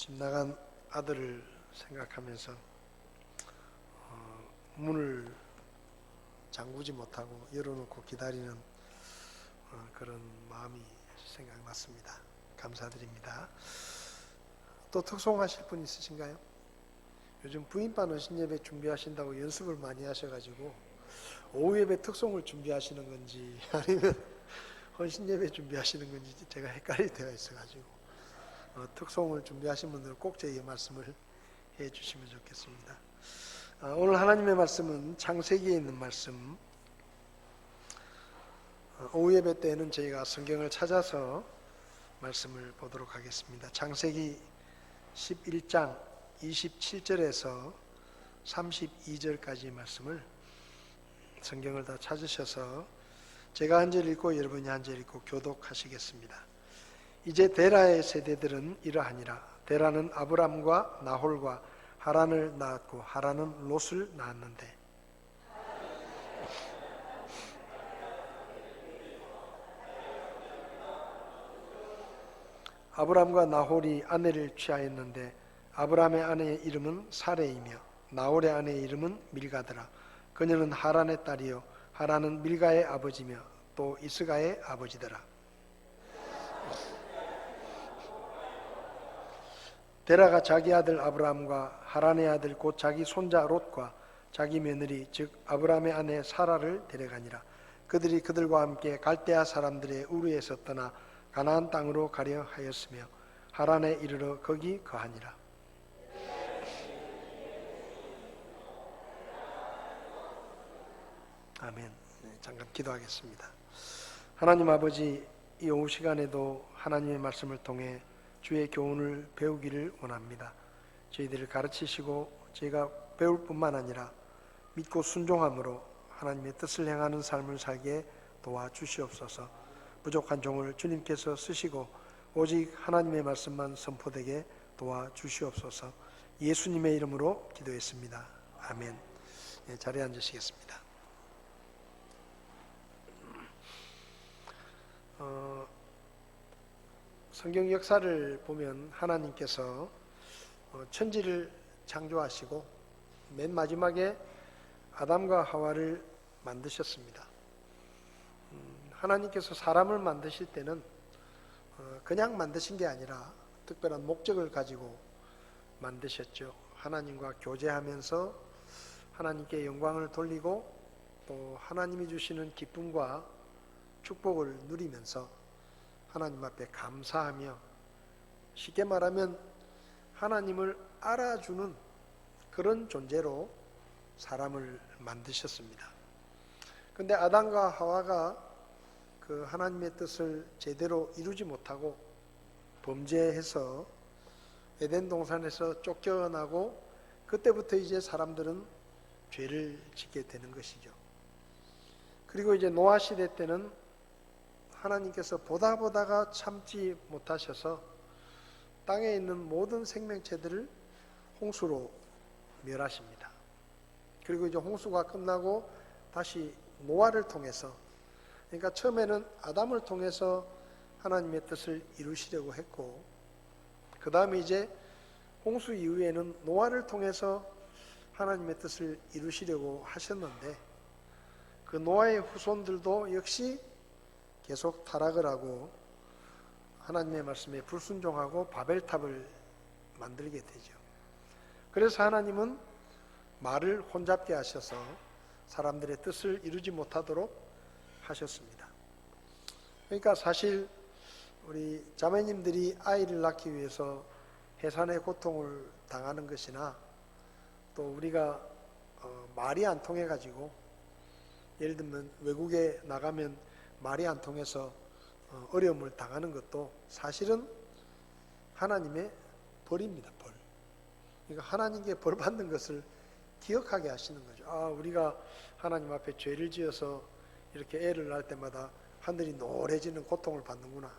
집 나간 아들을 생각하면서 문을 잠그지 못하고 열어놓고 기다리는 그런 마음이 생각났습니다. 감사드립니다. 또 특송하실 분 있으신가요? 요즘 부인반 어신예배 준비하신다고 연습을 많이 하셔가지고 오후 예배 특송을 준비하시는 건지 아니면 헌신예배 준비하시는 건지 제가 헷갈릴 때가 있어가지고 특송을 준비하신 분들은 꼭 저에게 말씀을 해주시면 좋겠습니다. 오늘 하나님의 말씀은 창세기에 있는 말씀. 오후 예배 때에는 저희가 성경을 찾아서 말씀을 보도록 하겠습니다. 창세기 11장 27절에서 32절까지 말씀을 성경을 다 찾으셔서 제가 한 절 읽고 여러분이 한 절 읽고 교독하시겠습니다. 이제 데라의 세대들은 이러하니라. 데라는 아브람과 나홀과 하란을 낳았고 하란은 롯을 낳았는데 아브람과 나홀이 아내를 취하였는데 아브람의 아내의 이름은 사레이며 나홀의 아내의 이름은 밀가더라. 그녀는 하란의 딸이요 하란은 밀가의 아버지며 또 이스가의 아버지더라. 데라가 자기 아들 아브람과 하란의 아들 곧 자기 손자 롯과 자기 며느리 즉 아브람의 아내 사라를 데려가니라. 그들이 그들과 함께 갈대아 사람들의 우르에서 떠나 가나안 땅으로 가려 하였으며 하란에 이르러 거기 거하니라. 아멘. 잠깐 기도하겠습니다. 하나님 아버지, 이 오후 시간에도 하나님의 말씀을 통해 주의 교훈을 배우기를 원합니다. 저희들을 가르치시고 저희가 배울 뿐만 아니라 믿고 순종함으로 하나님의 뜻을 행하는 삶을 살게 도와주시옵소서. 부족한 종을 주님께서 쓰시고 오직 하나님의 말씀만 선포되게 도와주시옵소서. 예수님의 이름으로 기도했습니다. 아멘. 자리에 앉으시겠습니다. 성경 역사를 보면 하나님께서 천지를 창조하시고 맨 마지막에 아담과 하와를 만드셨습니다. 하나님께서 사람을 만드실 때는 그냥 만드신 게 아니라 특별한 목적을 가지고 만드셨죠. 하나님과 교제하면서 하나님께 영광을 돌리고 또 하나님이 주시는 기쁨과 축복을 누리면서 하나님 앞에 감사하며 쉽게 말하면 하나님을 알아주는 그런 존재로 사람을 만드셨습니다. 그런데 아담과 하와가 그 하나님의 뜻을 제대로 이루지 못하고 범죄해서 에덴 동산에서 쫓겨나고 그때부터 이제 사람들은 죄를 짓게 되는 것이죠. 그리고 이제 노아 시대 때는 하나님께서 보다가 참지 못하셔서 땅에 있는 모든 생명체들을 홍수로 멸하십니다. 그리고 이제 홍수가 끝나고 다시 노아를 통해서, 그러니까 처음에는 아담을 통해서 하나님의 뜻을 이루시려고 했고 그 다음에 이제 홍수 이후에는 노아를 통해서 하나님의 뜻을 이루시려고 하셨는데 그 노아의 후손들도 역시 계속 타락을 하고 하나님의 말씀에 불순종하고 바벨탑을 만들게 되죠. 그래서 하나님은 말을 혼잡게 하셔서 사람들의 뜻을 이루지 못하도록 하셨습니다. 그러니까 사실 우리 자매님들이 아이를 낳기 위해서 해산의 고통을 당하는 것이나 또 우리가 말이 안 통해 가지고 예를 들면 외국에 나가면 말이 안 통해서 어려움을 당하는 것도 사실은 하나님의 벌입니다. 벌. 그러니까 하나님께 벌 받는 것을 기억하게 하시는 거죠. 우리가 하나님 앞에 죄를 지어서 이렇게 애를 낳을 때마다 하늘이 노래지는 고통을 받는구나.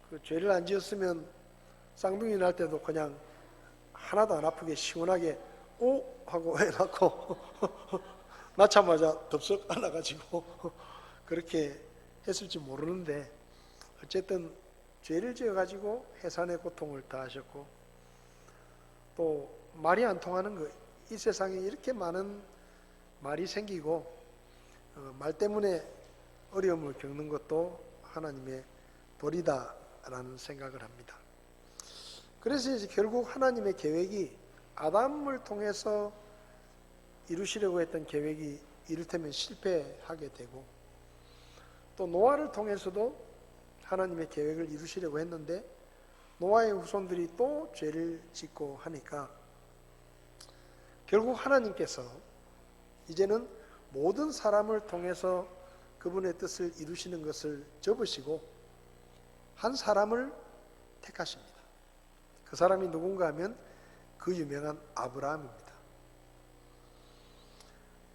그 죄를 안 지었으면 쌍둥이 낳을 때도 그냥 하나도 안 아프게 시원하게 오 하고 애 낳고 낳자마자 덥석 안아가지고 그렇게 했을지 모르는데 어쨌든 죄를 지어가지고 해산의 고통을 다하셨고, 또 말이 안 통하는 거, 이 세상에 이렇게 많은 말이 생기고 말 때문에 어려움을 겪는 것도 하나님의 도리다라는 생각을 합니다. 그래서 이제 결국 하나님의 계획이 아담을 통해서 이루시려고 했던 계획이 이를테면 실패하게 되고, 또 노아를 통해서도 하나님의 계획을 이루시려고 했는데 노아의 후손들이 또 죄를 짓고 하니까 결국 하나님께서 이제는 모든 사람을 통해서 그분의 뜻을 이루시는 것을 접으시고 한 사람을 택하십니다. 그 사람이 누군가 하면 그 유명한 아브라함입니다.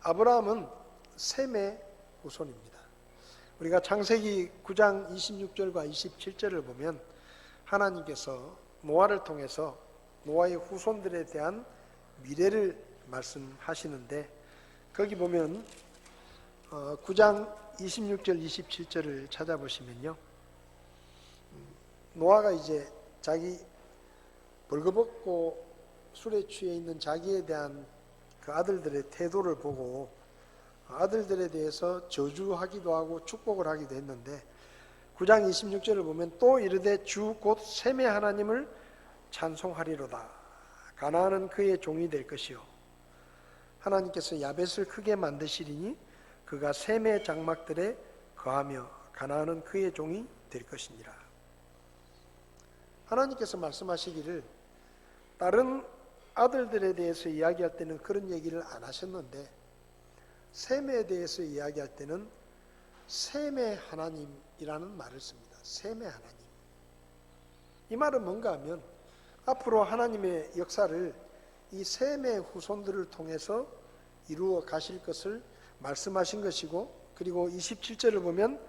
아브라함은 셈의 후손입니다. 우리가 창세기 9장 26절과 27절을 보면 하나님께서 노아를 통해서 노아의 후손들에 대한 미래를 말씀하시는데, 거기 보면 9장 26절 27절을 찾아보시면요, 노아가 이제 자기 벌거벗고 술에 취해 있는 자기에 대한 그 아들들의 태도를 보고 아들들에 대해서 저주하기도 하고 축복을 하기도 했는데, 9장 26절을 보면 또 이르되 주 곧 셈의 하나님을 찬송하리로다. 가나안은 그의 종이 될 것이요 하나님께서 야벳을 크게 만드시리니 그가 셈의 장막들에 거하며 가나안은 그의 종이 될 것이니라. 하나님께서 말씀하시기를 다른 아들들에 대해서 이야기할 때는 그런 얘기를 안 하셨는데 셈에 대해서 이야기할 때는 셈의 하나님이라는 말을 씁니다. 셈의 하나님. 이 말은 뭔가 하면 앞으로 하나님의 역사를 이 셈의 후손들을 통해서 이루어 가실 것을 말씀하신 것이고, 그리고 27절을 보면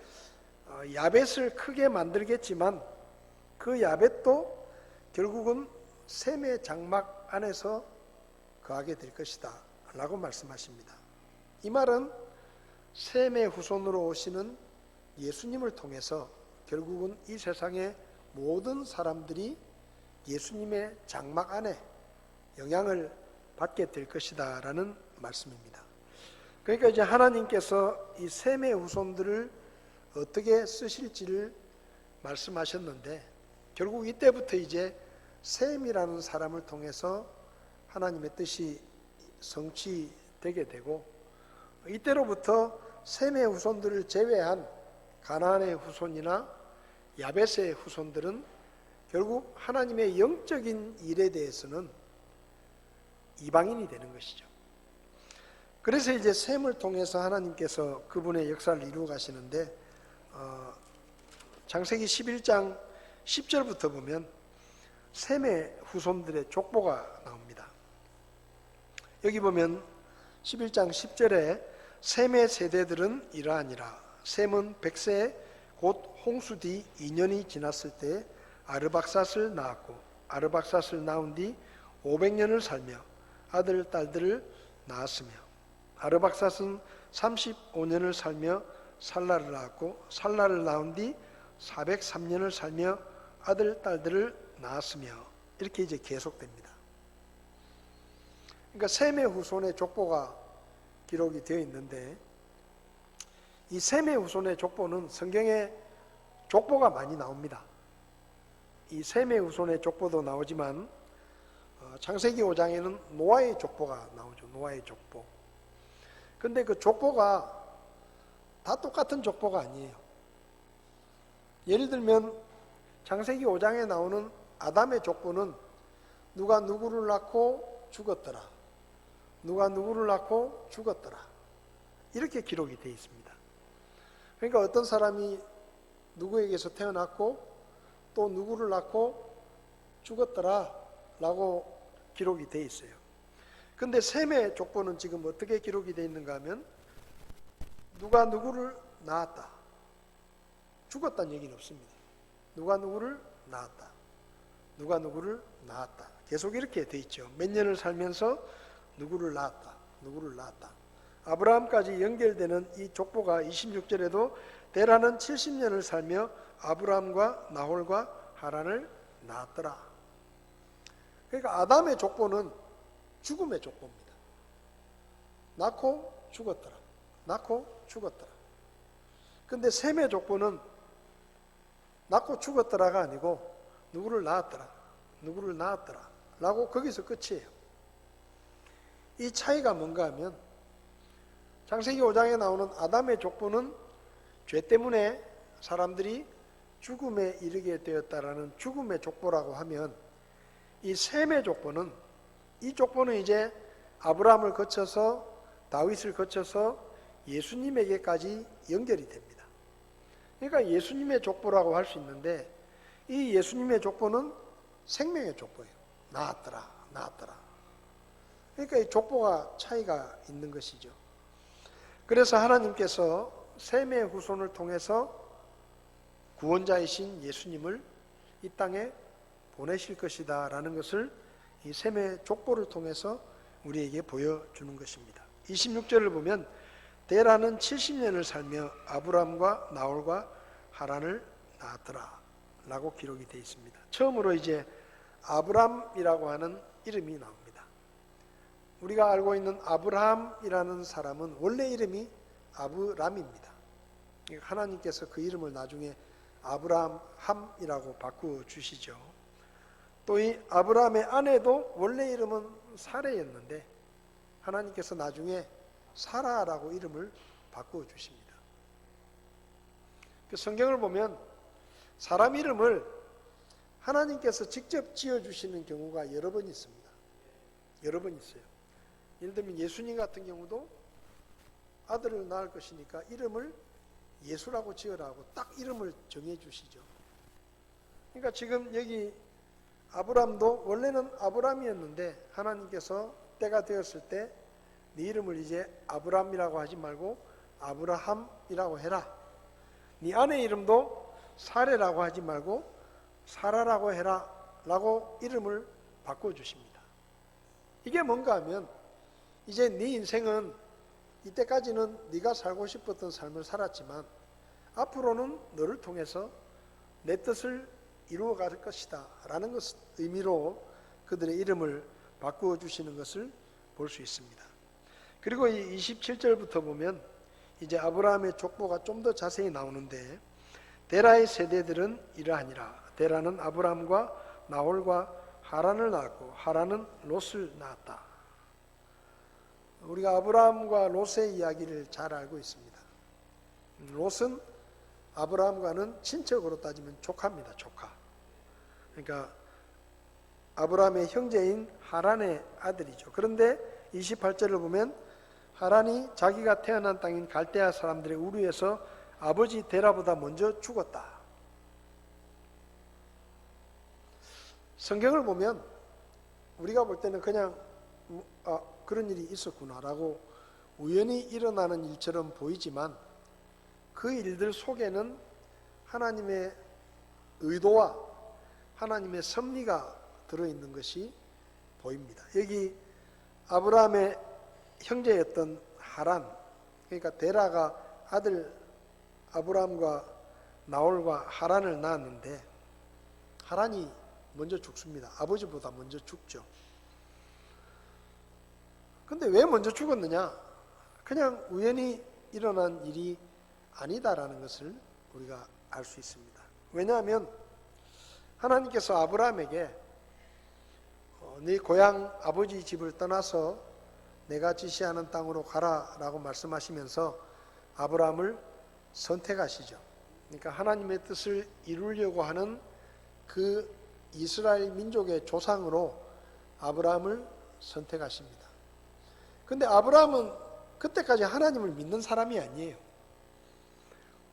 야벳을 크게 만들겠지만 그 야벳도 결국은 셈의 장막 안에서 거하게 될 것이다 라고 말씀하십니다. 이 말은 셈의 후손으로 오시는 예수님을 통해서 결국은 이 세상의 모든 사람들이 예수님의 장막 안에 영향을 받게 될 것이다 라는 말씀입니다. 그러니까 이제 하나님께서 이 셈의 후손들을 어떻게 쓰실지를 말씀하셨는데, 결국 이때부터 이제 셈이라는 사람을 통해서 하나님의 뜻이 성취되게 되고, 이때로부터 셈의 후손들을 제외한 가나안의 후손이나 야벳의 후손들은 결국 하나님의 영적인 일에 대해서는 이방인이 되는 것이죠. 그래서 이제 셈을 통해서 하나님께서 그분의 역사를 이루어 가시는데, 창세기 11장 10절부터 보면 셈의 후손들의 족보가 나옵니다. 여기 보면 11장 10절에 셈의 세대들은 이러하니라. 셈은 100세 곧 홍수 뒤 2년이 지났을 때 아르박삿을 낳았고, 아르박삿을 낳은 뒤 500년을 살며 아들 딸들을 낳았으며, 아르박삿은 35년을 살며 살라를 낳았고, 살라를 낳은 뒤 403년을 살며 아들 딸들을 낳았으며, 이렇게 이제 계속됩니다. 그러니까 셈의 후손의 족보가 기록이 되어 있는데, 이 셈의 후손의 족보는 성경에 족보가 많이 나옵니다. 이 셈의 후손의 족보도 나오지만 창세기 5장에는 노아의 족보가 나오죠. 노아의 족보. 근데 그 족보가 다 똑같은 족보가 아니에요. 예를 들면 창세기 5장에 나오는 아담의 족보는 누가 누구를 낳고 죽었더라, 누가 누구를 낳고 죽었더라, 이렇게 기록이 되어 있습니다. 그러니까 어떤 사람이 누구에게서 태어났고 또 누구를 낳고 죽었더라 라고 기록이 되어 있어요. 근데 셈의 족보는 지금 어떻게 기록이 되어 있는가 하면 누가 누구를 낳았다, 죽었다는 얘기는 없습니다. 누가 누구를 낳았다, 누가 누구를 낳았다, 계속 이렇게 되어 있죠. 몇 년을 살면서 누구를 낳았다, 누구를 낳았다. 아브라함까지 연결되는 이 족보가 26절에도 데라는 70년을 살며 아브람과 나홀과 하란을 낳았더라. 그러니까 아담의 족보는 죽음의 족보입니다. 낳고 죽었더라. 낳고 죽었더라. 근데 셈의 족보는 낳고 죽었더라가 아니고 누구를 낳았더라. 누구를 낳았더라. 라고 거기서 끝이에요. 이 차이가 뭔가 하면 창세기 5장에 나오는 아담의 족보는 죄 때문에 사람들이 죽음에 이르게 되었다라는 죽음의 족보라고 하면 이 셈의 족보는 이 족보는 이제 아브라함을 거쳐서 다윗을 거쳐서 예수님에게까지 연결이 됩니다. 그러니까 예수님의 족보라고 할 수 있는데 이 예수님의 족보는 생명의 족보예요. 낳았더라, 낳았더라. 그러니까 이 족보가 차이가 있는 것이죠. 그래서 하나님께서 셈의 후손을 통해서 구원자이신 예수님을 이 땅에 보내실 것이다 라는 것을 이 셈의 족보를 통해서 우리에게 보여주는 것입니다. 26절을 보면 데라는 70년을 살며 아브람과 나홀과 하란을 낳았더라 라고 기록이 되어 있습니다. 처음으로 이제 아브람이라고 하는 이름이 나옵니다. 우리가 알고 있는 아브라함이라는 사람은 원래 이름이 아브람입니다. 하나님께서 그 이름을 나중에 아브라함이라고 바꾸어 주시죠. 또 이 아브라함의 아내도 원래 이름은 사레였는데 하나님께서 나중에 사라라고 이름을 바꾸어 주십니다. 그 성경을 보면 사람 이름을 하나님께서 직접 지어주시는 경우가 여러 번 있습니다. 여러 번 있어요. 예를 들면 예수님 같은 경우도 아들을 낳을 것이니까 이름을 예수라고 지으라고 딱 이름을 정해주시죠. 그러니까 지금 여기 아브람도 원래는 아브람이었는데 하나님께서 때가 되었을 때 네 이름을 이제 아브람이라고 하지 말고 아브라함이라고 해라. 네 아내 이름도 사레라고 하지 말고 사라라고 해라 라고 이름을 바꿔주십니다. 이게 뭔가 하면 이제 네 인생은 이때까지는 네가 살고 싶었던 삶을 살았지만 앞으로는 너를 통해서 내 뜻을 이루어갈 것이다 라는 의미로 그들의 이름을 바꾸어 주시는 것을 볼 수 있습니다. 그리고 이 27절부터 보면 이제 아브라함의 족보가 좀 더 자세히 나오는데 데라의 세대들은 이러하니라. 데라는 아브라함과 나홀과 하란을 낳았고 하란은 롯을 낳았다. 우리가 아브라함과 롯의 이야기를 잘 알고 있습니다. 롯은 아브라함과는 친척으로 따지면 조카입니다. 조카. 그러니까 아브라함의 형제인 하란의 아들이죠. 그런데 28절을 보면 하란이 자기가 태어난 땅인 갈대아 사람들의 우르에서 아버지 데라보다 먼저 죽었다. 성경을 보면 우리가 볼 때는 그냥 그런 일이 있었구나라고 우연히 일어나는 일처럼 보이지만 그 일들 속에는 하나님의 의도와 하나님의 섭리가 들어있는 것이 보입니다. 여기 아브라함의 형제였던 하란, 그러니까 데라가 아들 아브라함과 나홀과 하란을 낳았는데 하란이 먼저 죽습니다. 아버지보다 먼저 죽죠. 근데 왜 먼저 죽었느냐? 그냥 우연히 일어난 일이 아니다라는 것을 우리가 알 수 있습니다. 왜냐하면 하나님께서 아브라함에게 네 고향 아버지 집을 떠나서 내가 지시하는 땅으로 가라라고 말씀하시면서 아브라함을 선택하시죠. 그러니까 하나님의 뜻을 이루려고 하는 그 이스라엘 민족의 조상으로 아브라함을 선택하십니다. 근데 아브라함은 그때까지 하나님을 믿는 사람이 아니에요.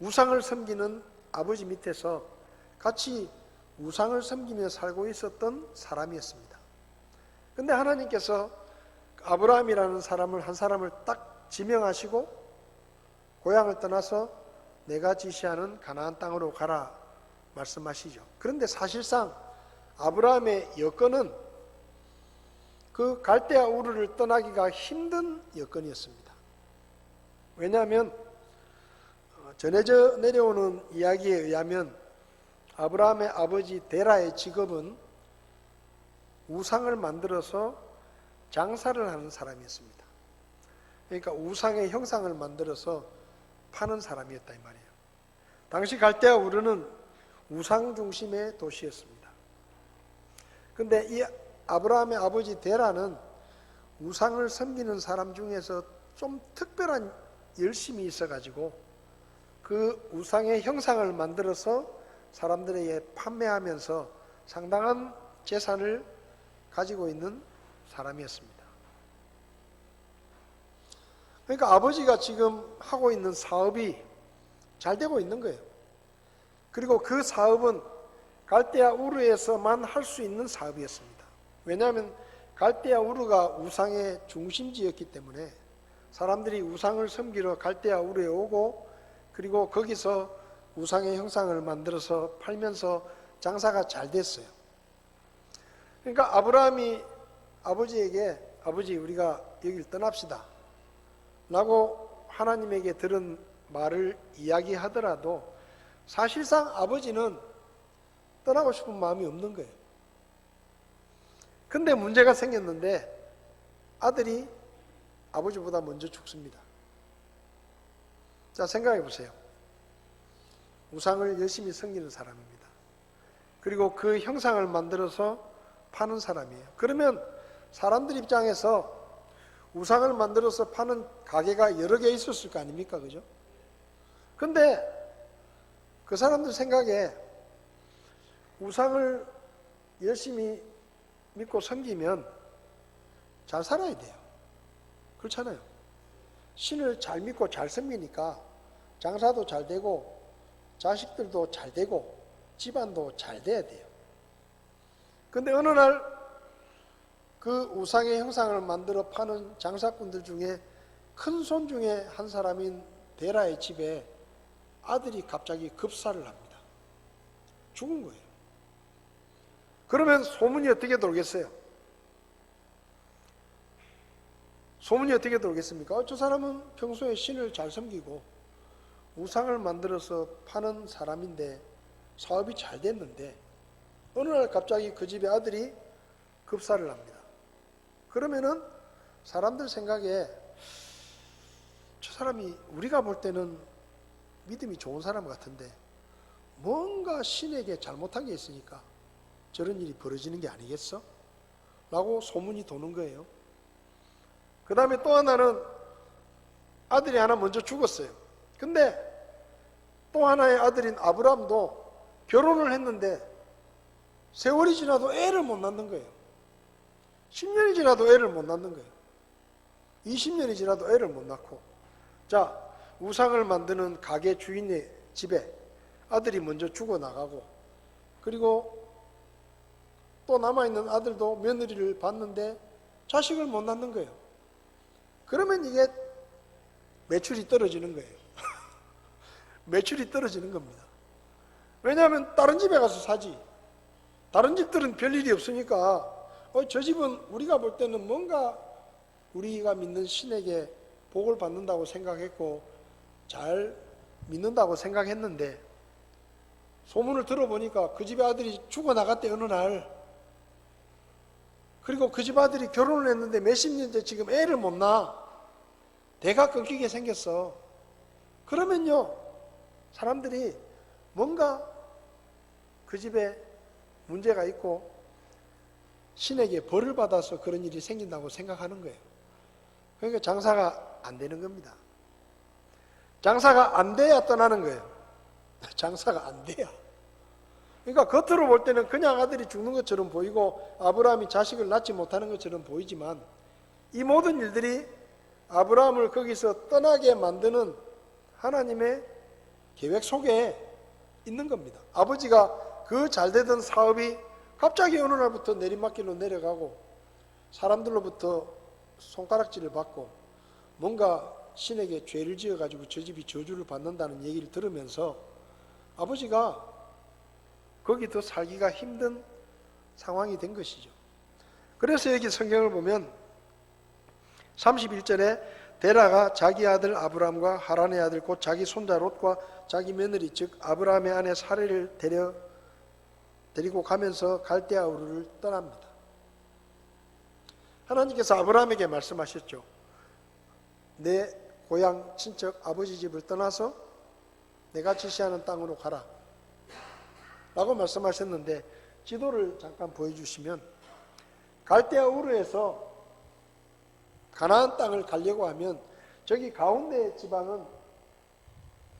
우상을 섬기는 아버지 밑에서 같이 우상을 섬기며 살고 있었던 사람이었습니다. 근데 하나님께서 아브라함이라는 사람을 한 사람을 딱 지명하시고 고향을 떠나서 내가 지시하는 가나안 땅으로 가라 말씀하시죠. 그런데 사실상 아브라함의 여건은 그 갈대아 우르를 떠나기가 힘든 여건이었습니다. 왜냐하면 전해져 내려오는 이야기에 의하면 아브라함의 아버지 데라의 직업은 우상을 만들어서 장사를 하는 사람이었습니다. 그러니까 우상의 형상을 만들어서 파는 사람이었다 이 말이에요. 당시 갈대아 우르는 우상 중심의 도시였습니다. 근데 이 아브라함의 아버지 데라는 우상을 섬기는 사람 중에서 좀 특별한 열심이 있어가지고 그 우상의 형상을 만들어서 사람들에게 판매하면서 상당한 재산을 가지고 있는 사람이었습니다. 그러니까 아버지가 지금 하고 있는 사업이 잘 되고 있는 거예요. 그리고 그 사업은 갈대아 우르에서만 할 수 있는 사업이었습니다. 왜냐하면 갈대아 우르가 우상의 중심지였기 때문에 사람들이 우상을 섬기러 갈대아 우르에 오고 그리고 거기서 우상의 형상을 만들어서 팔면서 장사가 잘 됐어요. 그러니까 아브라함이 아버지에게 아버지 우리가 여길 떠납시다 라고 하나님에게 들은 말을 이야기하더라도 사실상 아버지는 떠나고 싶은 마음이 없는 거예요. 근데 문제가 생겼는데 아들이 아버지보다 먼저 죽습니다. 자, 생각해 보세요. 우상을 열심히 섬기는 사람입니다. 그리고 그 형상을 만들어서 파는 사람이에요. 그러면 사람들 입장에서 우상을 만들어서 파는 가게가 여러 개 있었을 거 아닙니까? 그죠? 근데 그 사람들 생각에 우상을 열심히 믿고 섬기면 잘 살아야 돼요. 그렇잖아요. 신을 잘 믿고 잘 섬기니까 장사도 잘 되고 자식들도 잘 되고 집안도 잘 돼야 돼요. 근데 어느 날 그 우상의 형상을 만들어 파는 장사꾼들 중에 큰 손 중에 한 사람인 데라의 집에 아들이 갑자기 급사를 합니다. 죽은 거예요. 그러면 소문이 어떻게 돌겠어요? 소문이 어떻게 돌겠습니까? 저 사람은 평소에 신을 잘 섬기고 우상을 만들어서 파는 사람인데 사업이 잘 됐는데 어느 날 갑자기 그 집의 아들이 급사를 합니다. 그러면은 사람들 생각에 저 사람이 우리가 볼 때는 믿음이 좋은 사람 같은데 뭔가 신에게 잘못한 게 있으니까 저런 일이 벌어지는 게 아니겠어? 라고 소문이 도는 거예요. 그 다음에 또 하나는 아들이 하나 먼저 죽었어요. 근데 또 하나의 아들인 아브라함도 결혼을 했는데 세월이 지나도 애를 못 낳는 거예요. 10년이 지나도 애를 못 낳는 거예요. 20년이 지나도 애를 못 낳고. 자, 우상을 만드는 가게 주인의 집에 아들이 먼저 죽어나가고 그리고 또 남아있는 아들도 며느리를 봤는데 자식을 못 낳는 거예요. 그러면 이게 매출이 떨어지는 거예요. 매출이 떨어지는 겁니다. 왜냐하면 다른 집에 가서 사지. 다른 집들은 별일이 없으니까 저 집은 우리가 볼 때는 뭔가 우리가 믿는 신에게 복을 받는다고 생각했고 잘 믿는다고 생각했는데 소문을 들어보니까 그 집의 아들이 죽어나갔대 어느 날. 그리고 그 집 아들이 결혼을 했는데 몇십 년째 지금 애를 못 낳아. 대가 끊기게 생겼어. 그러면요 사람들이 뭔가 그 집에 문제가 있고 신에게 벌을 받아서 그런 일이 생긴다고 생각하는 거예요. 그러니까 장사가 안 되는 겁니다. 장사가 안 돼야 떠나는 거예요. 장사가 안 돼야. 그러니까 겉으로 볼 때는 그냥 아들이 죽는 것처럼 보이고 아브라함이 자식을 낳지 못하는 것처럼 보이지만 이 모든 일들이 아브라함을 거기서 떠나게 만드는 하나님의 계획 속에 있는 겁니다. 아버지가 그 잘되던 사업이 갑자기 어느 날부터 내리막길로 내려가고 사람들로부터 손가락질을 받고 뭔가 신에게 죄를 지어가지고 저 집이 저주를 받는다는 얘기를 들으면서 아버지가 거기 더 살기가 힘든 상황이 된 것이죠. 그래서 여기 성경을 보면 31절에 데라가 자기 아들 아브람과 하란의 아들 곧 자기 손자 롯과 자기 며느리 즉 아브라함의 아내 사레를 데려 데리고 가면서 갈대아 우르를 떠납니다. 하나님께서 아브라함에게 말씀하셨죠. 내 고향 친척 아버지 집을 떠나서 내가 지시하는 땅으로 가라 라고 말씀하셨는데, 지도를 잠깐 보여주시면 갈대아 우르에서 가나안 땅을 가려고 하면 저기 가운데 지방은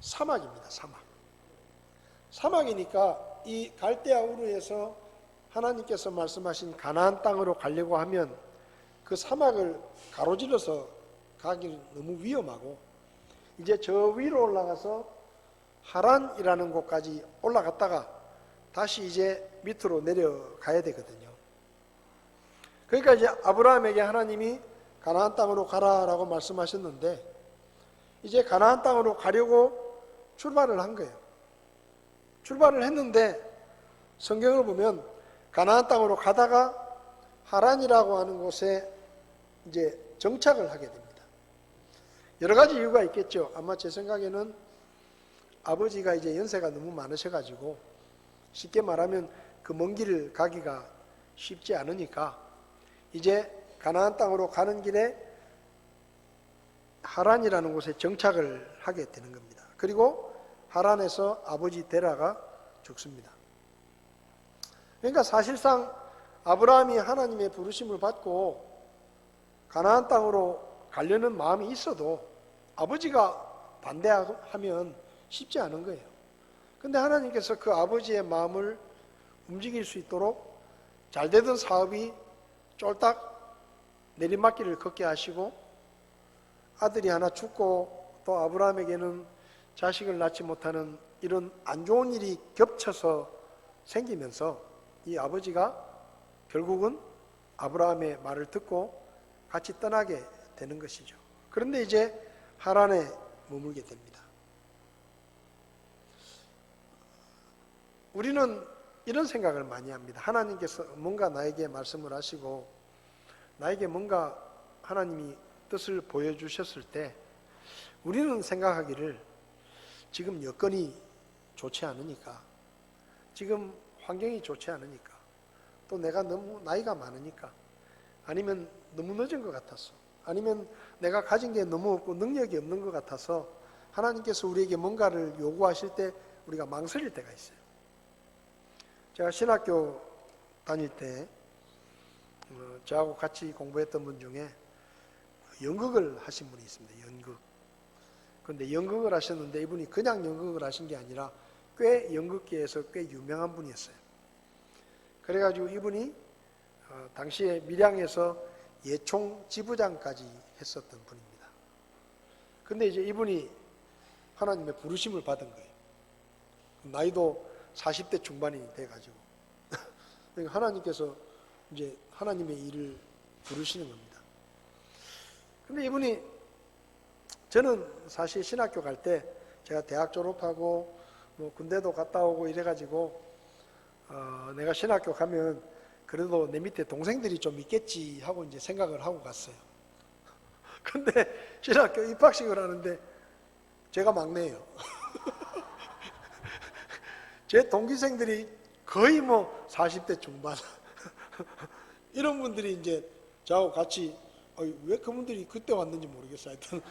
사막입니다. 사막이니까 이 갈대아 우르에서 하나님께서 말씀하신 가나안 땅으로 가려고 하면 그 사막을 가로질러서 가기는 너무 위험하고, 이제 저 위로 올라가서 하란이라는 곳까지 올라갔다가 다시 이제 밑으로 내려가야 되거든요. 그러니까 이제 아브라함에게 하나님이 가나안 땅으로 가라라고 말씀하셨는데, 이제 가나안 땅으로 가려고 출발을 한 거예요. 출발을 했는데 성경을 보면 가나안 땅으로 가다가 하란이라고 하는 곳에 이제 정착을 하게 됩니다. 여러 가지 이유가 있겠죠. 아마 제 생각에는 아버지가 이제 연세가 너무 많으셔가지고 쉽게 말하면 그 먼 길을 가기가 쉽지 않으니까 이제 가나안 땅으로 가는 길에 하란이라는 곳에 정착을 하게 되는 겁니다. 그리고 하란에서 아버지 데라가 죽습니다. 그러니까 사실상 아브라함이 하나님의 부르심을 받고 가나안 땅으로 가려는 마음이 있어도 아버지가 반대하면 쉽지 않은 거예요. 근데 하나님께서 그 아버지의 마음을 움직일 수 있도록 잘 되던 사업이 쫄딱 내리막길을 걷게 하시고, 아들이 하나 죽고 또 아브라함에게는 자식을 낳지 못하는 이런 안 좋은 일이 겹쳐서 생기면서 이 아버지가 결국은 아브라함의 말을 듣고 같이 떠나게 되는 것이죠. 그런데 이제 하란에 머물게 됩니다. 우리는 이런 생각을 많이 합니다. 하나님께서 뭔가 나에게 말씀을 하시고 나에게 뭔가 하나님이 뜻을 보여주셨을 때 우리는 생각하기를 지금 여건이 좋지 않으니까, 지금 환경이 좋지 않으니까, 또 내가 너무 나이가 많으니까, 아니면 너무 늦은 것 같아서, 아니면 내가 가진 게 너무 없고 능력이 없는 것 같아서 하나님께서 우리에게 뭔가를 요구하실 때 우리가 망설일 때가 있어요. 제가 신학교 다닐 때 저하고 같이 공부했던 분 중에 연극을 하신 분이 있습니다. 연극. 그런데 연극을 하셨는데 이분이 그냥 연극을 하신 게 아니라 꽤 연극계에서 꽤 유명한 분이었어요. 그래가지고 이분이 당시에 밀양에서 예총 지부장까지 했었던 분입니다. 근데 이제 이분이 하나님의 부르심을 받은 거예요. 나이도 40대 중반이 돼가지고 그러니까 하나님께서 이제 하나님의 일을 부르시는 겁니다. 근데 이분이, 저는 사실 신학교 갈 때 제가 대학 졸업하고 뭐 군대도 갔다 오고 이래가지고 내가 신학교 가면 그래도 내 밑에 동생들이 좀 있겠지 하고 이제 생각을 하고 갔어요. 근데 신학교 입학식을 하는데 제가 막내예요. 제 동기생들이 거의 뭐 40대 중반 이런 분들이 이제 저하고 같이, 왜 그분들이 그때 왔는지 모르겠어요. 하여튼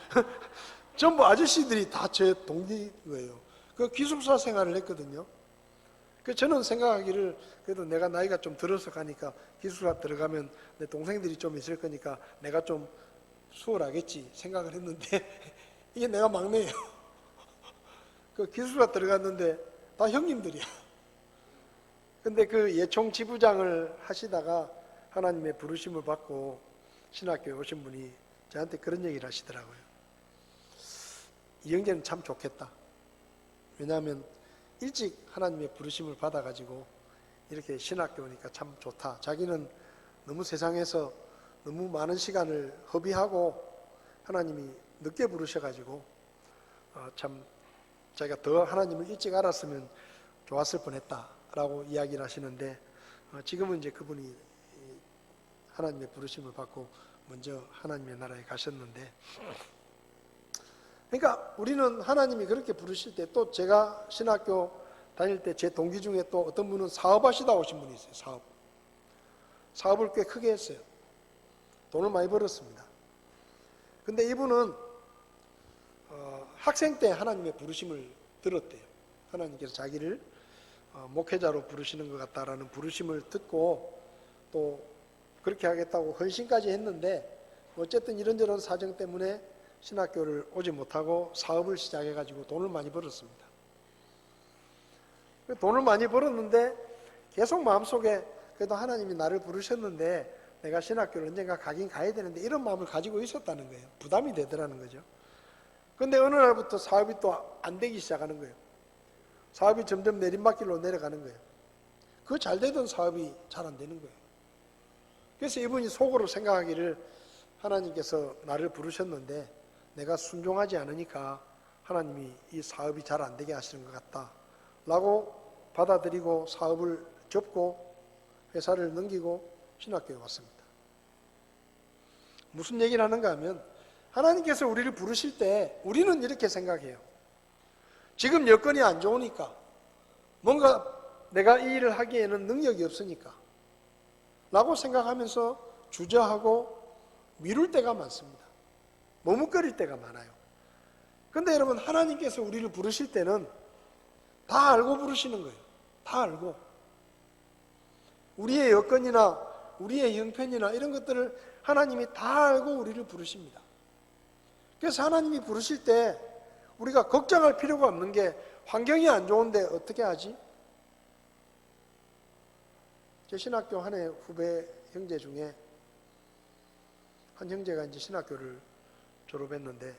전부 아저씨들이 다 제 동기예요. 그 기숙사 생활을 했거든요. 그 저는 생각하기를 그래도 내가 나이가 좀 들어서 가니까 기숙사 들어가면 내 동생들이 좀 있을 거니까 내가 좀 수월하겠지 생각을 했는데 이게 내가 막내예요. 그 기숙사 들어갔는데 다 형님들이야. 근데 그 예총 지부장을 하시다가 하나님의 부르심을 받고 신학교에 오신 분이 저한테 그런 얘기를 하시더라고요. 이 형제는 참 좋겠다. 왜냐하면 일찍 하나님의 부르심을 받아가지고 이렇게 신학교 오니까 참 좋다. 자기는 너무 세상에서 너무 많은 시간을 허비하고 하나님이 늦게 부르셔가지고 참 자기가 더 하나님을 일찍 알았으면 좋았을 뻔했다라고 이야기를 하시는데, 지금은 이제 그분이 하나님의 부르심을 받고 먼저 하나님의 나라에 가셨는데, 그러니까 우리는 하나님이 그렇게 부르실 때, 또 제가 신학교 다닐 때 제 동기 중에 또 어떤 분은 사업하시다 오신 분이 있어요. 사업을 꽤 크게 했어요. 돈을 많이 벌었습니다. 근데 이분은 학생 때 하나님의 부르심을 들었대요. 하나님께서 자기를 목회자로 부르시는 것 같다라는 부르심을 듣고 또 그렇게 하겠다고 헌신까지 했는데 어쨌든 이런저런 사정 때문에 신학교를 오지 못하고 사업을 시작해가지고 돈을 많이 벌었습니다. 돈을 많이 벌었는데 계속 마음속에 그래도 하나님이 나를 부르셨는데 내가 신학교를 언젠가 가긴 가야 되는데 이런 마음을 가지고 있었다는 거예요. 부담이 되더라는 거죠. 근데 어느 날부터 사업이 또 안 되기 시작하는 거예요. 사업이 점점 내림막길로 내려가는 거예요. 그 잘 되던 사업이 잘 안 되는 거예요. 그래서 이분이 속으로 생각하기를 하나님께서 나를 부르셨는데 내가 순종하지 않으니까 하나님이 이 사업이 잘 안 되게 하시는 것 같다 라고 받아들이고 사업을 접고 회사를 넘기고 신학교에 왔습니다. 무슨 얘기를 하는가 하면 하나님께서 우리를 부르실 때 우리는 이렇게 생각해요. 지금 여건이 안 좋으니까 뭔가 내가 이 일을 하기에는 능력이 없으니까 라고 생각하면서 주저하고 미룰 때가 많습니다. 머뭇거릴 때가 많아요. 근데 여러분 하나님께서 우리를 부르실 때는 다 알고 부르시는 거예요. 다 알고 우리의 여건이나 우리의 형편이나 이런 것들을 하나님이 다 알고 우리를 부르십니다. 그래서 하나님이 부르실 때 우리가 걱정할 필요가 없는 게 환경이 안 좋은데 어떻게 하지? 제 신학교 한 해 후배 형제 중에 한 형제가 이제 신학교를 졸업했는데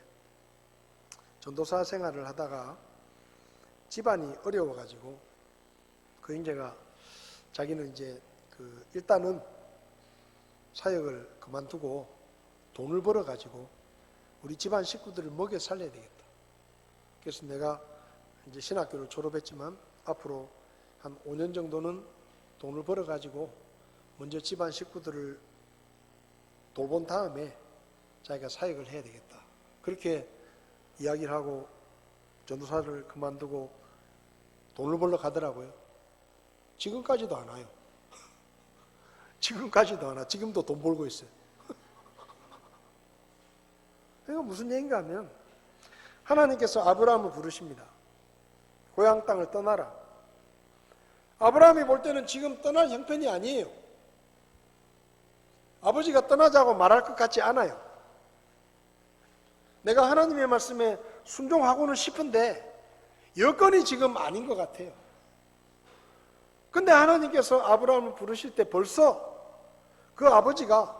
전도사 생활을 하다가 집안이 어려워가지고 그 형제가 자기는 이제 일단은 사역을 그만두고 돈을 벌어가지고 우리 집안 식구들을 먹여 살려야 되겠다. 그래서 내가 이제 신학교를 졸업했지만 앞으로 한 5년 정도는 돈을 벌어가지고 먼저 집안 식구들을 돌본 다음에 자기가 사역을 해야 되겠다. 그렇게 이야기를 하고 전도사를 그만두고 돈을 벌러 가더라고요. 지금까지도 안 와요. 지금까지도 안 와. 지금도 돈 벌고 있어요. 이거 무슨 얘기인가 하면 하나님께서 아브라함을 부르십니다. 고향 땅을 떠나라. 아브라함이 볼 때는 지금 떠날 형편이 아니에요. 아버지가 떠나자고 말할 것 같지 않아요. 내가 하나님의 말씀에 순종하고는 싶은데 여건이 지금 아닌 것 같아요. 근데 하나님께서 아브라함을 부르실 때 벌써 그 아버지가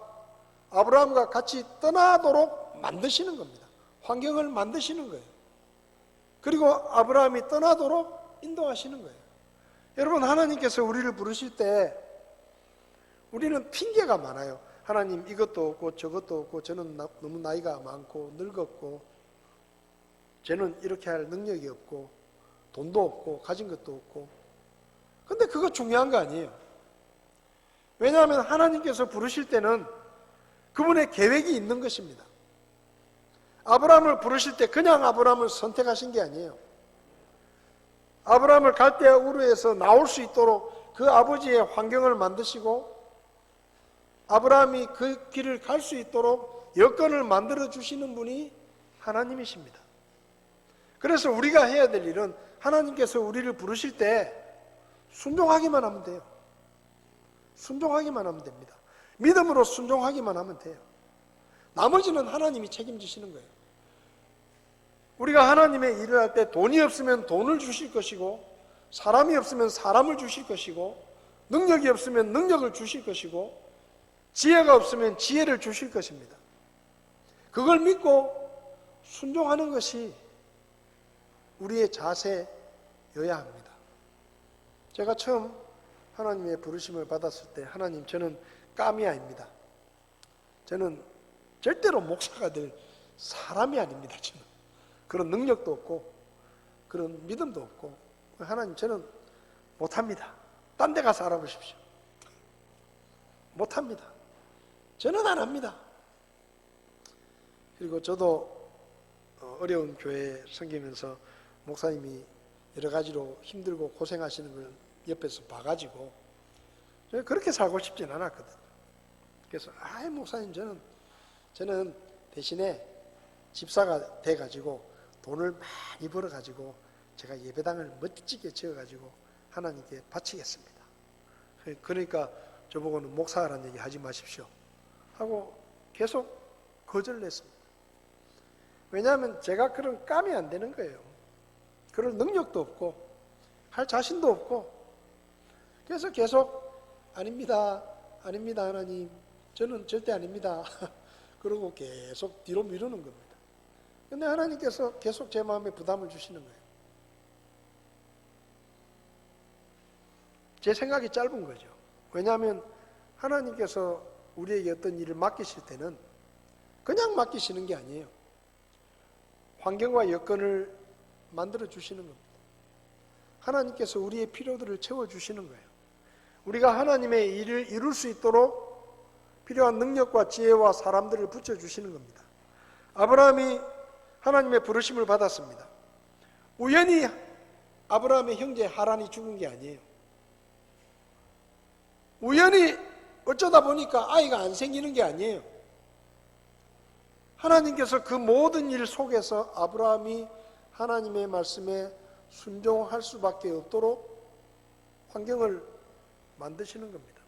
아브라함과 같이 떠나도록 만드시는 겁니다. 환경을 만드시는 거예요. 그리고 아브라함이 떠나도록 인도하시는 거예요. 여러분 하나님께서 우리를 부르실 때 우리는 핑계가 많아요. 하나님 이것도 없고 저것도 없고 저는 너무 나이가 많고 늙었고 쟤는 이렇게 할 능력이 없고 돈도 없고 가진 것도 없고. 근데 그거 중요한 거 아니에요. 왜냐하면 하나님께서 부르실 때는 그분의 계획이 있는 것입니다. 아브라함을 부르실 때 그냥 아브라함을 선택하신 게 아니에요. 아브라함을 갈대아 우르에서 나올 수 있도록 그 아버지의 환경을 만드시고 아브라함이 그 길을 갈 수 있도록 여건을 만들어 주시는 분이 하나님이십니다. 그래서 우리가 해야 될 일은 하나님께서 우리를 부르실 때 순종하기만 하면 돼요. 순종하기만 하면 됩니다. 믿음으로 순종하기만 하면 돼요. 나머지는 하나님이 책임지시는 거예요. 우리가 하나님의 일을 할 때 돈이 없으면 돈을 주실 것이고 사람이 없으면 사람을 주실 것이고 능력이 없으면 능력을 주실 것이고 지혜가 없으면 지혜를 주실 것입니다. 그걸 믿고 순종하는 것이 우리의 자세여야 합니다. 제가 처음 하나님의 부르심을 받았을 때 하나님 저는 까미아입니다. 저는 절대로 목사가 될 사람이 아닙니다. 저는 그런 능력도 없고 그런 믿음도 없고 하나님 저는 못합니다. 딴 데 가서 알아보십시오. 못합니다. 저는 안 합니다. 그리고 저도 어려운 교회에 섬기면서 목사님이 여러 가지로 힘들고 고생하시는 걸 옆에서 봐가지고 그렇게 살고 싶진 않았거든요. 그래서 목사님 저는 대신에 집사가 돼가지고 돈을 많이 벌어가지고 제가 예배당을 멋지게 지어가지고 하나님께 바치겠습니다. 그러니까 저보고는 목사라는 얘기 하지 마십시오 하고 계속 거절을 했습니다. 왜냐하면 제가 그런 감이 안 되는 거예요. 그럴 능력도 없고 할 자신도 없고, 그래서 계속 아닙니다 하나님, 저는 절대 아닙니다 그러고 계속 뒤로 미루는 겁니다. 근데 하나님께서 계속 제 마음에 부담을 주시는 거예요. 제 생각이 짧은 거죠. 왜냐하면 하나님께서 우리에게 어떤 일을 맡기실 때는 그냥 맡기시는 게 아니에요. 환경과 여건을 만들어 주시는 겁니다. 하나님께서 우리의 필요들을 채워주시는 거예요. 우리가 하나님의 일을 이룰 수 있도록 필요한 능력과 지혜와 사람들을 붙여주시는 겁니다. 아브라함이 하나님의 부르심을 받았습니다. 우연히 아브라함의 형제 하란이 죽은 게 아니에요. 우연히 어쩌다 보니까 아이가 안 생기는 게 아니에요. 하나님께서 그 모든 일 속에서 아브라함이 하나님의 말씀에 순종할 수밖에 없도록 환경을 만드시는 겁니다.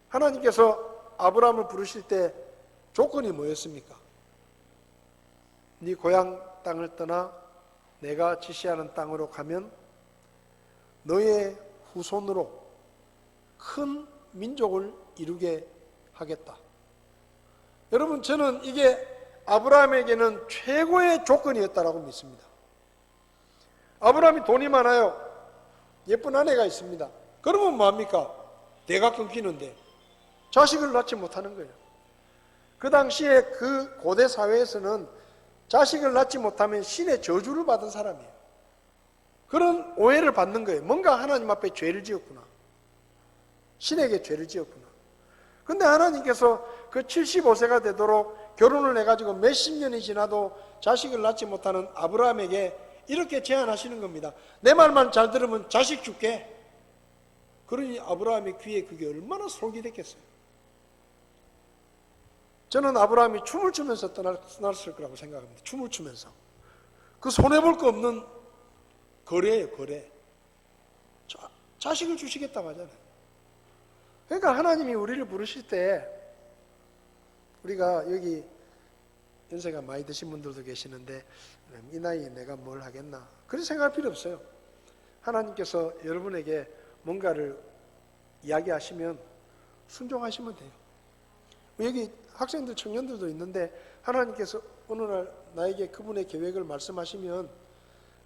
하나님께서 아브라함을 부르실 때 조건이 뭐였습니까? 네 고향 땅을 떠나 내가 지시하는 땅으로 가면 너의 후손으로 큰 민족을 이루게 하겠다. 여러분, 저는 이게 아브라함에게는 최고의 조건이었다라고 믿습니다. 아브라함이 돈이 많아요. 예쁜 아내가 있습니다. 그러면 뭐합니까? 대가 끊기는데 자식을 낳지 못하는 거예요. 그 당시에 그 고대 사회에서는 자식을 낳지 못하면 신의 저주를 받은 사람이에요. 그런 오해를 받는 거예요. 뭔가 하나님 앞에 죄를 지었구나. 신에게 죄를 지었구나. 근데 하나님께서 그 75세가 되도록 결혼을 해가지고 몇십 년이 지나도 자식을 낳지 못하는 아브라함에게 이렇게 제안하시는 겁니다. 내 말만 잘 들으면 자식 줄게. 그러니 아브라함의 귀에 그게 얼마나 솔깃했겠어요. 저는 아브라함이 춤을 추면서 떠났을 거라고 생각합니다. 춤을 추면서. 그 손해볼 거 없는 거래예요, 거래. 자식을 주시겠다고 하잖아요. 그러니까 하나님이 우리를 부르실 때, 우리가 여기 연세가 많이 드신 분들도 계시는데 이 나이에 내가 뭘 하겠나, 그런 생각할 필요 없어요. 하나님께서 여러분에게 뭔가를 이야기하시면 순종하시면 돼요. 여기 학생들, 청년들도 있는데 하나님께서 어느 날 나에게 그분의 계획을 말씀하시면,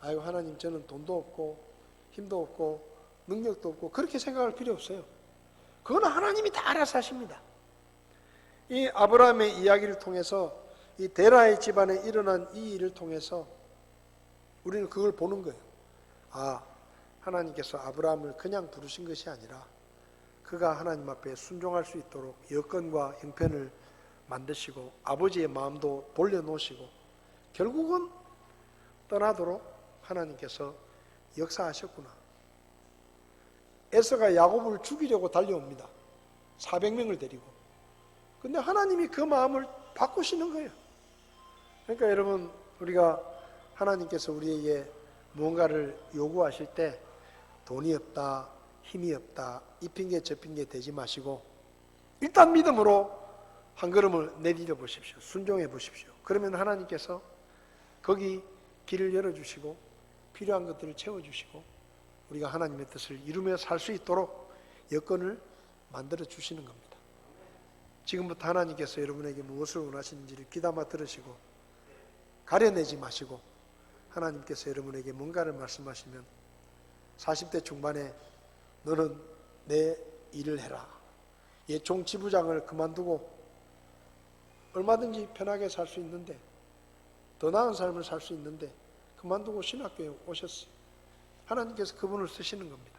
아이고 하나님, 저는 돈도 없고 힘도 없고 능력도 없고 그렇게 생각할 필요 없어요. 그건 하나님이 다 알아서 하십니다. 이 아브라함의 이야기를 통해서, 이 데라의 집안에 일어난 이 일을 통해서 우리는 그걸 보는 거예요. 아, 하나님께서 아브라함을 그냥 부르신 것이 아니라 그가 하나님 앞에 순종할 수 있도록 여건과 형편을 만드시고 아버지의 마음도 돌려놓으시고 결국은 떠나도록 하나님께서 역사하셨구나. 에서가 야곱을 죽이려고 달려옵니다. 400명을 데리고. 근데 하나님이 그 마음을 바꾸시는 거예요. 그러니까 여러분, 우리가 하나님께서 우리에게 무언가를 요구하실 때 돈이 없다, 힘이 없다, 이 핑계 저 핑계 대지 마시고 일단 믿음으로 한 걸음을 내디뎌 보십시오. 순종해 보십시오. 그러면 하나님께서 거기 길을 열어주시고 필요한 것들을 채워주시고 우리가 하나님의 뜻을 이루며 살 수 있도록 여건을 만들어 주시는 겁니다. 지금부터 하나님께서 여러분에게 무엇을 원하시는지를 귀담아 들으시고 가려내지 마시고, 하나님께서 여러분에게 뭔가를 말씀하시면 40대 중반에 너는 내 일을 해라, 종 지부장을 그만두고 얼마든지 편하게 살 수 있는데, 더 나은 삶을 살 수 있는데 그만두고 신학교에 오셨어요. 하나님께서 그분을 쓰시는 겁니다.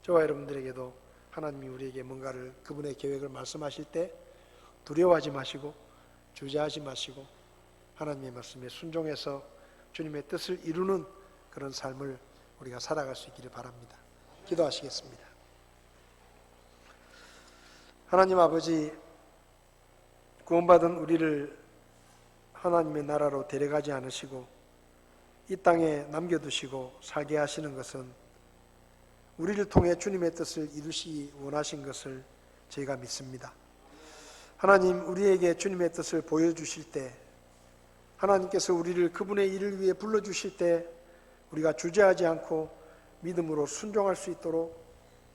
저와 여러분들에게도 하나님이 우리에게 뭔가를, 그분의 계획을 말씀하실 때 두려워하지 마시고 주저하지 마시고 하나님의 말씀에 순종해서 주님의 뜻을 이루는 그런 삶을 우리가 살아갈 수 있기를 바랍니다. 기도하시겠습니다. 하나님 아버지, 구원받은 우리를 하나님의 나라로 데려가지 않으시고 이 땅에 남겨두시고 살게 하시는 것은 우리를 통해 주님의 뜻을 이루시기 원하신 것을 저희가 믿습니다. 하나님, 우리에게 주님의 뜻을 보여주실 때, 하나님께서 우리를 그분의 일을 위해 불러주실 때 우리가 주저하지 않고 믿음으로 순종할 수 있도록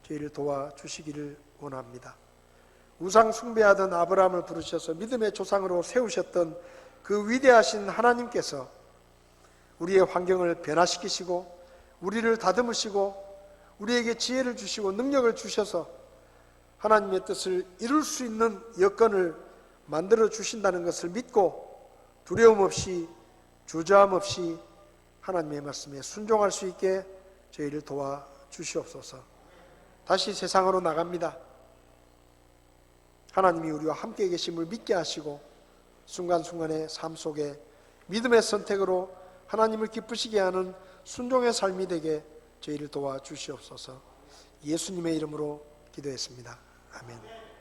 저희를 도와주시기를 원합니다. 우상 숭배하던 아브라함을 부르셔서 믿음의 조상으로 세우셨던 그 위대하신 하나님께서 우리의 환경을 변화시키시고 우리를 다듬으시고 우리에게 지혜를 주시고 능력을 주셔서 하나님의 뜻을 이룰 수 있는 여건을 만들어 주신다는 것을 믿고 두려움 없이 주저함 없이 하나님의 말씀에 순종할 수 있게 저희를 도와주시옵소서. 다시 세상으로 나갑니다. 하나님이 우리와 함께 계심을 믿게 하시고 순간순간의 삶 속에 믿음의 선택으로 하나님을 기쁘시게 하는 순종의 삶이 되게 저희를 도와주시옵소서. 예수님의 이름으로 기도했습니다. 아멘.